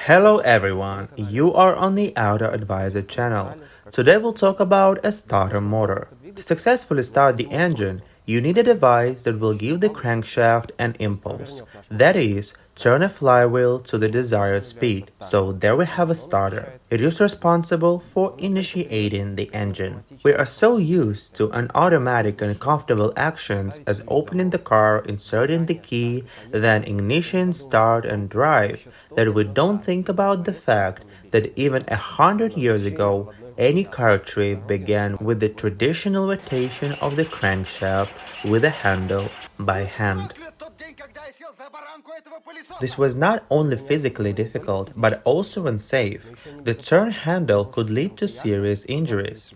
Hello everyone, you are on the AutoAdviser channel. Today we'll talk about a starter motor. To successfully start the engine, you need a device that will give the crankshaft an impulse. That is, turn a flywheel to the desired speed. So there we have a starter. It is responsible for initiating the engine. We are so used to automatic and comfortable actions as opening the car, inserting the key, then ignition, start and drive that we don't think about the fact that even 100 years ago, any car trip began with the traditional rotation of the crankshaft with a handle by hand. This was not only physically difficult, but also unsafe. The turn handle could lead to serious injuries.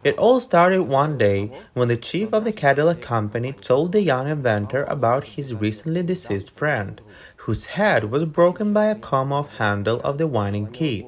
It all started one day when the chief of the Cadillac company told the young inventor about his recently deceased friend, whose head was broken by a come-off handle of the winding key,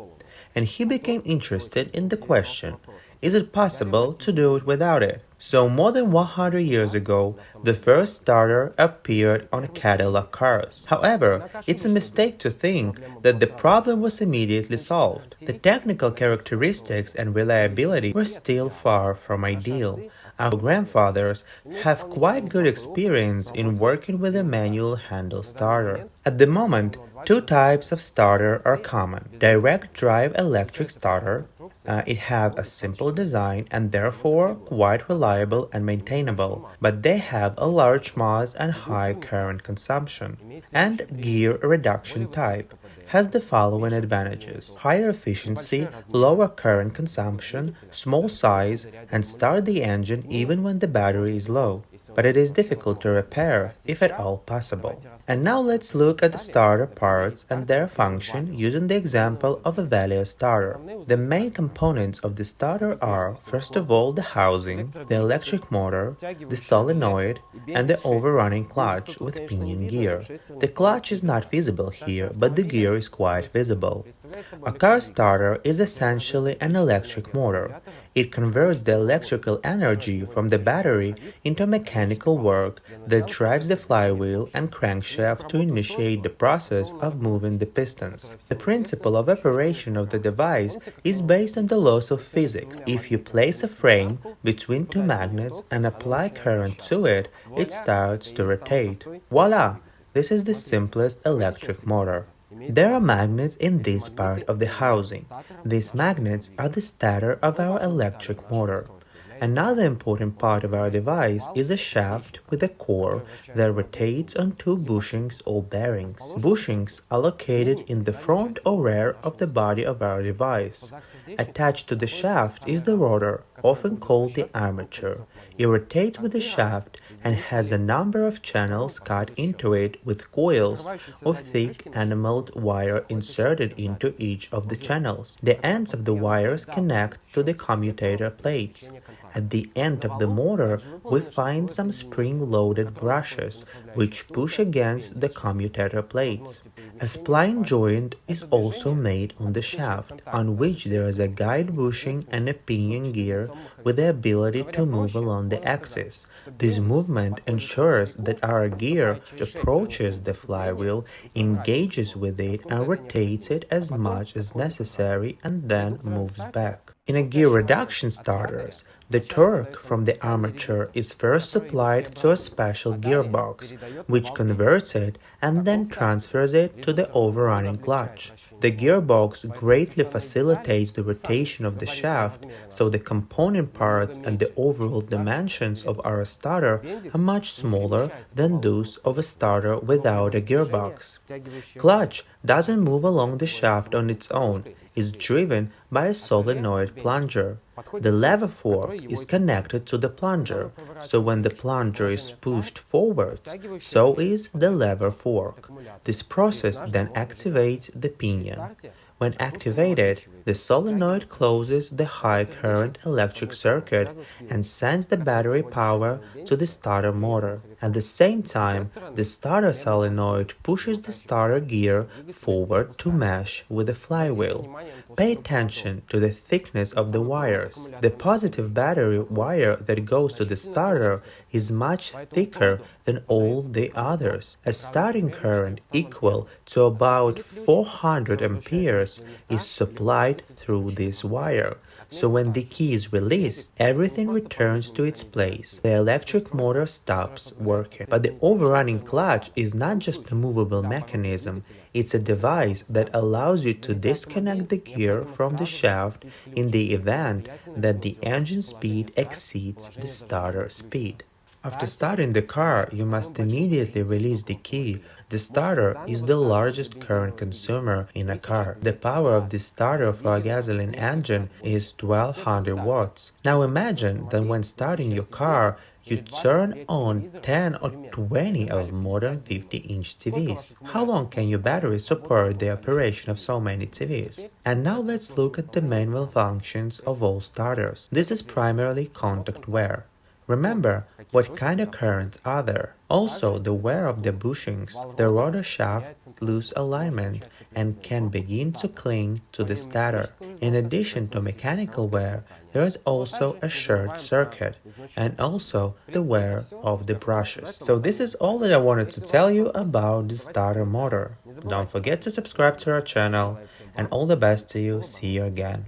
and he became interested in the question, is it possible to do it without it? So more than 100 years ago, the first starter appeared on Cadillac cars. However, it's a mistake to think that the problem was immediately solved. The technical characteristics and reliability were still far from ideal. Our grandfathers have quite good experience in working with a manual handle starter. At the moment, two types of starter are common. Direct drive electric starter. It have a simple design and therefore quite reliable and maintainable, but they have a large mass and high current consumption. And gear reduction type has the following advantages: higher efficiency, lower current consumption, small size, and start the engine even when the battery is low. But it is difficult to repair, if at all possible. And now let's look at the starter parts and their function using the example of a valve starter. The main components of the starter are, first of all, the housing, the electric motor, the solenoid, and the overrunning clutch with pinion gear. The clutch is not visible here, but the gear is quite visible. A car starter is essentially an electric motor. It converts the electrical energy from the battery into mechanical work that drives the flywheel and crankshaft to initiate the process of moving the pistons. The principle of operation of the device is based on the laws of physics. If you place a frame between two magnets and apply current to it, it starts to rotate. Voila! This is the simplest electric motor. There are magnets in this part of the housing. These magnets are the stator of our electric motor. Another important part of our device is a shaft with a core that rotates on two bushings or bearings. Bushings are located in the front or rear of the body of our device. Attached to the shaft is the rotor, often called the armature. It rotates with the shaft and has a number of channels cut into it with coils of thick enameled wire inserted into each of the channels. The ends of the wires connect to the commutator plates. At the end of the motor, we find some spring-loaded brushes, which push against the commutator plates. A spline joint is also made on the shaft, on which there is a guide bushing and a pinion gear with the ability to move along the axis. This movement ensures that our gear approaches the flywheel, engages with it, and rotates it as much as necessary and then moves back. In a gear reduction starters, the torque from the armature is first supplied to a special gearbox, which converts it and then transfers it to the overrunning clutch. The gearbox greatly facilitates the rotation of the shaft, so the component parts and the overall dimensions of our starter are much smaller than those of a starter without a gearbox. Clutch doesn't move along the shaft on its own. Is driven by a solenoid plunger. The lever fork is connected to the plunger, so when the plunger is pushed forwards, so is the lever fork. This process then activates the pinion. When activated, the solenoid closes the high-current electric circuit and sends the battery power to the starter motor. At the same time, the starter solenoid pushes the starter gear forward to mesh with the flywheel. Pay attention to the thickness of the wires. The positive battery wire that goes to the starter is much thicker than all the others. A starting current equal to about 400 amperes is supplied through this wire. So when the key is released, everything returns to its place. The electric motor stops working. But the overrunning clutch is not just a movable mechanism, it's a device that allows you to disconnect the gear from the shaft in the event that the engine speed exceeds the starter speed. After starting the car, you must immediately release the key. The starter is the largest current consumer in a car. The power of the starter for a gasoline engine is 1200 watts. Now imagine that when starting your car, you turn on 10 or 20 of more than 50-inch TVs. How long can your battery support the operation of so many TVs? And now let's look at the main malfunctions of all starters. This is primarily contact wear. Remember, what kind of currents are there? Also, the wear of the bushings, the rotor shaft lose alignment and can begin to cling to the stator. In addition to mechanical wear, there is also a short circuit and also the wear of the brushes. So this is all that I wanted to tell you about the starter motor. Don't forget to subscribe to our channel and all the best to you. See you again.